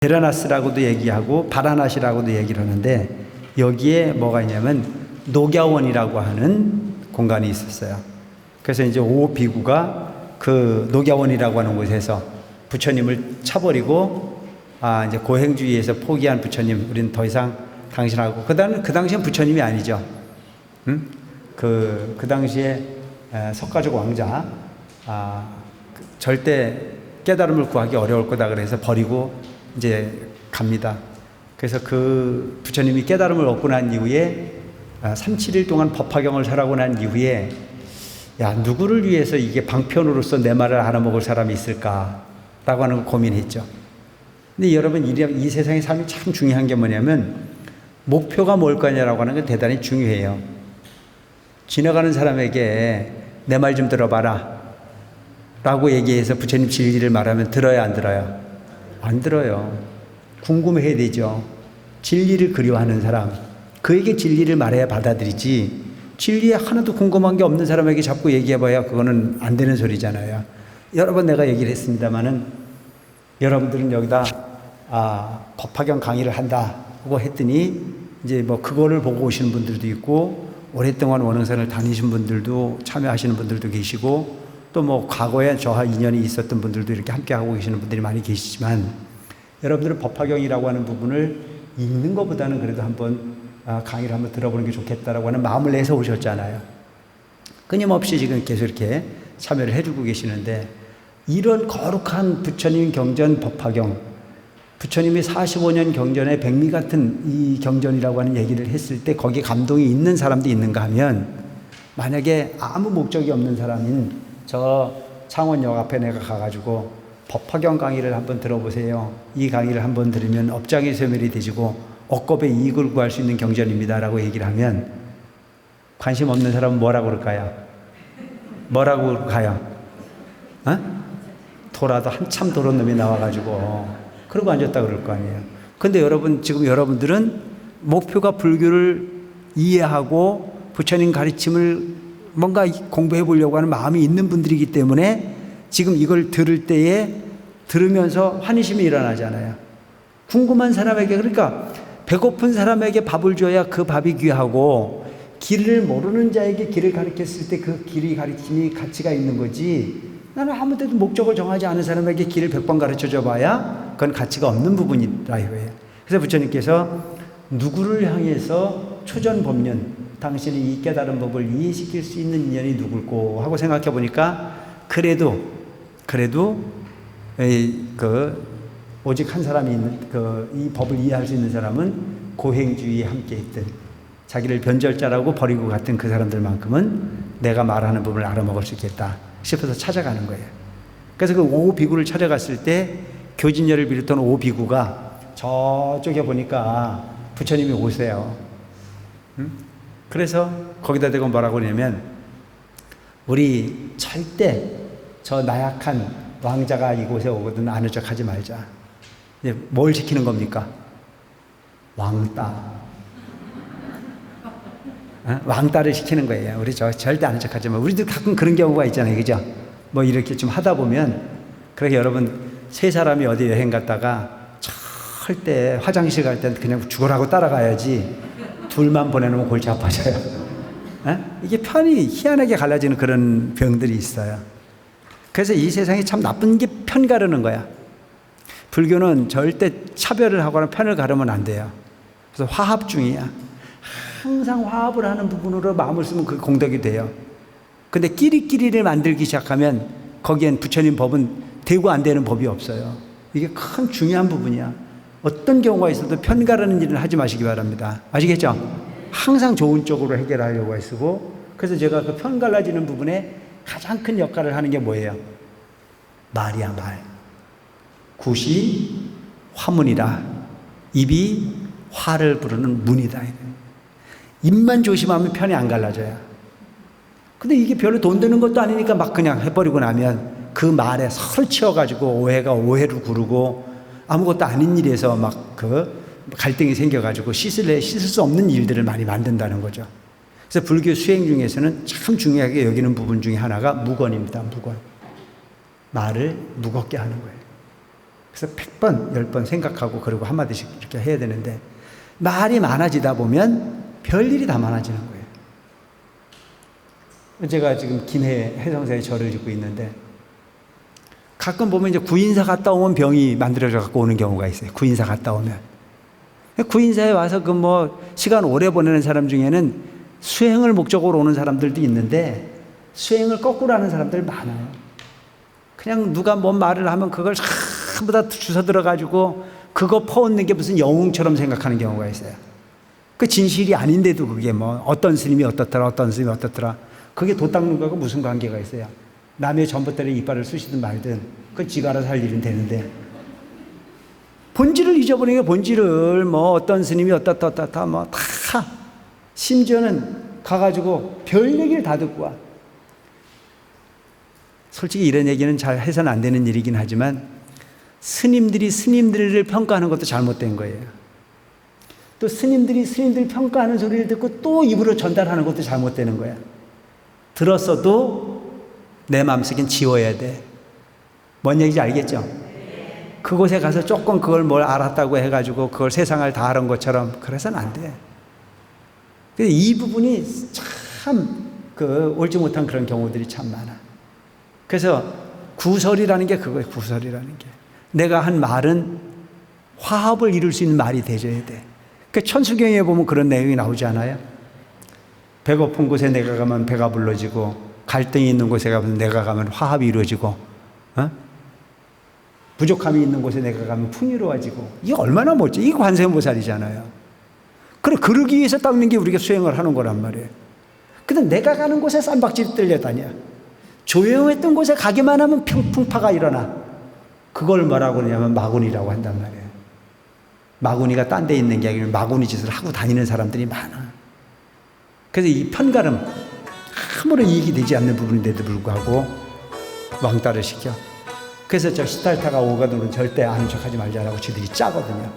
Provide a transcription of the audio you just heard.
베라나스라고도 얘기하고 바라낫이라고도 얘기를 하는데, 여기에 뭐가 있냐면 녹야원이라고 하는 공간이 있었어요. 그래서 이제 오 비구가 그 녹야원이라고 하는 곳에서 부처님을 쳐버리고, 이제 고행주의에서 포기한 부처님, 우리는 더 이상 당신하고, 그 당시엔 부처님이 아니죠. 그 당시에 석가족 왕자, 절대 깨달음을 구하기 어려울 거다 그래서 버리고 이제 갑니다. 그래서 그 부처님이 깨달음을 얻고 난 이후에 37일 동안 법화경을 설하고 난 이후에, 야, 누구를 위해서 이게 방편으로서 내 말을 알아먹을 사람이 있을까라고 하는 걸 고민했죠. 근데 여러분, 이 세상의 삶이 참 중요한 게 뭐냐면 목표가 뭘 거냐라고 하는 건 대단히 중요해요. 지나가는 사람에게 내 말 좀 들어봐라 라고 얘기해서 부처님 진리를 말하면 들어요, 안 들어요? 안 들어요. 궁금해야 되죠. 진리를 그리워하는 사람, 그에게 진리를 말해야 받아들이지, 진리에 하나도 궁금한 게 없는 사람에게 자꾸 얘기해봐야 그거는 안 되는 소리잖아요. 여러 번 내가 얘기를 했습니다마는, 여러분들은 여기다 법화경 강의를 한다고 했더니 이제 뭐 그거를 보고 오시는 분들도 있고, 오랫동안 원흥산을 다니신 분들도 참여하시는 분들도 계시고, 또 뭐 과거에 저와 인연이 있었던 분들도 이렇게 함께 하고 계시는 분들이 많이 계시지만, 여러분들은 법화경이라고 하는 부분을 읽는 것보다는 그래도 한번 강의를 한번 들어보는 게 좋겠다라고 하는 마음을 내서 오셨잖아요. 끊임없이 지금 계속 이렇게 참여를 해주고 계시는데, 이런 거룩한 부처님 경전 법화경, 부처님이 45년 경전에 백미 같은 이 경전이라고 하는 얘기를 했을 때 거기에 감동이 있는 사람도 있는가 하면, 만약에 아무 목적이 없는 사람인 저 창원역 앞에 내가 가가지고 법화경 강의를 한번 들어보세요, 이 강의를 한번 들으면 업장의 소멸이 되시고 억겁의 이익을 구할 수 있는 경전입니다 라고 얘기를 하면, 관심 없는 사람은 뭐라고 그럴까요? 뭐라고 가요? 돌아도 한참 도른 놈이 나와가지고 그러고 앉았다 그럴 거 아니에요. 근데 여러분, 지금 여러분들은 목표가 불교를 이해하고 부처님 가르침을 뭔가 공부해 보려고 하는 마음이 있는 분들이기 때문에 지금 이걸 들을 때에 들으면서 환희심이 일어나잖아요. 궁금한 사람에게, 그러니까 배고픈 사람에게 밥을 줘야 그 밥이 귀하고, 길을 모르는 자에게 길을 가르쳤을 때 그 길이 가르침이 가치가 있는 거지, 나는 아무 데도 목적을 정하지 않은 사람에게 길을 100번 가르쳐줘 봐야 그건 가치가 없는 부분이라 이거예요. 그래서 부처님께서 누구를 향해서 초전법륜, 당신이 이 깨달은 법을 이해시킬 수 있는 인연이 누굴꼬 하고 생각해 보니까, 그래도 오직 한 사람이 있는, 이 법을 이해할 수 있는 사람은 고행주의에 함께 있던, 자기를 변절자라고 버리고 갔던 그 사람들만큼은 내가 말하는 법을 알아먹을 수 있겠다 싶어서 찾아가는 거예요. 그래서 그 오 비구를 찾아갔을 때 교진녀를 비롯한 오 비구가 저쪽에 보니까 부처님이 오세요. 그래서 거기다 대고 뭐라고 하냐면, 우리 절대 저 나약한 왕자가 이곳에 오거든 아는 척 하지 말자. 이제 뭘 시키는 겁니까? 왕따. 왕따를 시키는 거예요. 우리 저 절대 아는 척 하지 마. 우리도 가끔 그런 경우가 있잖아요. 그죠? 뭐 이렇게 좀 하다 보면, 그렇게 여러분, 세 사람이 어디 여행 갔다가 절대 화장실 갈 땐 그냥 죽으라고 따라가야지, 둘만 보내놓으면 골치 아파져요. 이게 편이 희한하게 갈라지는 그런 병들이 있어요. 그래서 이 세상에 참 나쁜 게 편 가르는 거야. 불교는 절대 차별을 하거나 편을 가르면 안 돼요. 그래서 화합 중이야. 항상 화합을 하는 부분으로 마음을 쓰면 그게 공덕이 돼요. 근데 끼리끼리를 만들기 시작하면 거기엔 부처님 법은 되고 안 되는 법이 없어요. 이게 큰 중요한 부분이야. 어떤 경우가 있어도 편 가르는 일은 하지 마시기 바랍니다. 아시겠죠? 항상 좋은 쪽으로 해결하려고 애쓰고, 그래서 제가 그 편 갈라지는 부분에 가장 큰 역할을 하는 게 뭐예요? 말이야, 말. 굿이 화문이라, 입이 화를 부르는 문이다. 입만 조심하면 편이 안 갈라져요. 근데 이게 별로 돈 드는 것도 아니니까 막 그냥 해버리고 나면 그 말에 서로 치여가지고 오해가 오해로 구르고, 아무것도 아닌 일에서 막 갈등이 생겨가지고 씻을 수 없는 일들을 많이 만든다는 거죠. 그래서 불교 수행 중에서는 참 중요하게 여기는 부분 중에 하나가 무건입니다. 무건. 말을 무겁게 하는 거예요. 그래서 100번, 10번 생각하고 그리고 한마디씩 이렇게 해야 되는데 말이 많아지다 보면 별일이 다 많아지는 거예요. 제가 지금 김해 해성사에 절을 짓고 있는데 가끔 보면 이제 구인사 갔다 오면 병이 만들어져 갖고 오는 경우가 있어요. 구인사 갔다 오면. 구인사에 와서 그 뭐 시간 오래 보내는 사람 중에는 수행을 목적으로 오는 사람들도 있는데 수행을 거꾸로 하는 사람들 많아요. 그냥 누가 뭔 말을 하면 그걸 전부 다 주워 들어가지고 그거 퍼붓는 게 무슨 영웅처럼 생각하는 경우가 있어요. 그 진실이 아닌데도 그게 뭐 어떤 스님이 어떻더라 어떤 스님이 어떻더라 그게 도 닦는 거하고 무슨 관계가 있어요. 남의 전봇대에 이빨을 쑤시든 말든 그건 지가 알아서 할 일은 되는데 본질을 잊어버리는 게 본질을 뭐 어떤 스님이 어떻다 뭐 다 심지어는 가가지고 별 얘기를 다 듣고 와. 솔직히 이런 얘기는 잘 해서는 안 되는 일이긴 하지만 스님들이 스님들을 평가하는 것도 잘못된 거예요. 또 스님들이 스님들 평가하는 소리를 듣고 또 입으로 전달하는 것도 잘못되는 거야. 들었어도 내 마음속엔 지워야 돼. 뭔 얘기인지 알겠죠? 그곳에 가서 조금 그걸 뭘 알았다고 해가지고 그걸 세상을 다 아는 것처럼 그래서는 안 돼. 이 부분이 참 옳지 못한 그런 경우들이 참 많아. 그래서 구설이라는 게 그거예요. 구설이라는 게. 내가 한 말은 화합을 이룰 수 있는 말이 되줘야 돼. 그 천수경에 보면 그런 내용이 나오지 않아요? 배고픈 곳에 내가 가면 배가 불러지고 갈등이 있는 곳에 가면 내가 가면 화합이 이루어지고 부족함이 있는 곳에 내가 가면 풍요로워지고 이게 얼마나 멋져. 이게 관세음보살이잖아요. 그래 그러기 위해서 닦는 게 우리가 수행을 하는 거란 말이에요. 근데 내가 가는 곳에 쌈박질이 떨려다녀. 조용했던 곳에 가기만 하면 풍파가 일어나. 그걸 뭐라고 그러냐면 마구니라고 한단 말이에요. 마구니가 딴 데 있는 게 아니라 마구니 짓을 하고 다니는 사람들이 많아. 그래서 이 편가름 아무런 이익이 되지 않는 부분인데도 불구하고 왕따를 시켜. 그래서 저 시달타가 오거든은 절대 아는 척하지 말자라고 지들이 짜거든요.